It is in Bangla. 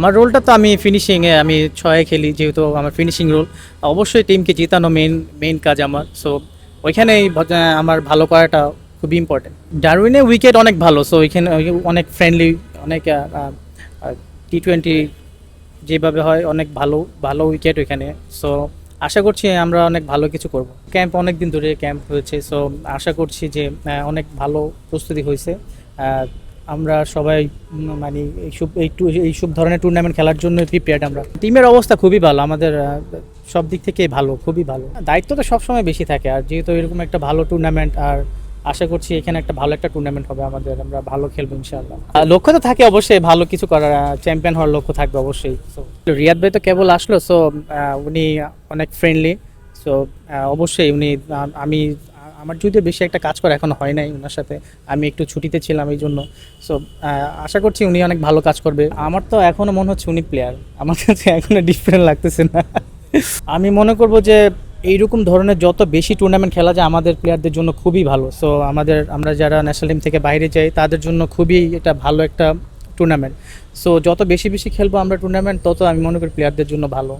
আমার রোলটা তো আমি ফিনিশিংয়ে আমি 6-এ খেলি, যেহেতু আমার ফিনিশিং রোল। অবশ্যই টিমকে জেতানো মেইন কাজ আমার। সো ওইখানেই আমার ভালো করাটা খুবই ইম্পর্টেন্ট। ডারউইনে উইকেট অনেক ভালো, সো ওইখানে অনেক ফ্রেন্ডলি, অনেক T20 যেভাবে হয় অনেক ভালো ভালো উইকেট ওইখানে। সো আশা করছি আমরা অনেক ভালো কিছু করব। ক্যাম্প অনেক দিন ধরে ক্যাম্প হয়েছে, সো আশা করছি যে অনেক ভালো প্রস্তুতি হয়েছে। আমরা সবাই মানে এইসব ধরনের টুর্নামেন্ট খেলার জন্য প্রিপেয়ার্ড। আমরা টিমের অবস্থা খুবই ভালো, আমাদের সব দিক থেকে ভালো, খুবই ভালো। দায়িত্ব তো সবসময় বেশি থাকে, আর যেহেতু এরকম একটা ভালো টুর্নামেন্ট, আর আশা করছি এখানে একটা ভালো একটা টুর্নামেন্ট হবে আমাদের, আমরা ভালো খেলবো ইনশাআল্লাহ। লক্ষ্য তো থাকে অবশ্যই ভালো কিছু করার, চ্যাম্পিয়ন হওয়ার লক্ষ্য থাকবে অবশ্যই। তো রিয়াদ ভাই তো কেবল আসলো, সো উনি অনেক ফ্রেন্ডলি। সো অবশ্যই উনি আমি আমার যদিও বেশি একটা কাজ করা এখন হয় নাই ওনার সাথে, আমি একটু ছুটিতে ছিলাম এই জন্য। সো আশা করছি উনি অনেক ভালো কাজ করবে। আমার তো এখনও মনে হচ্ছে উনি প্লেয়ার, আমার কাছে এখনও ডিফারেন্ট লাগতেছে না। আমি মনে করব যে এইরকম ধরনের যত বেশি টুর্নামেন্ট খেলা যায় আমাদের প্লেয়ারদের জন্য খুবই ভালো। সো আমরা যারা ন্যাশনাল টিম থেকে বাইরে যাই তাদের জন্য খুবই এটা ভালো একটা টুর্নামেন্ট। সো যত বেশি বেশি খেলবো আমরা টুর্নামেন্ট, তত আমি মনে করি প্লেয়ারদের জন্য ভালো।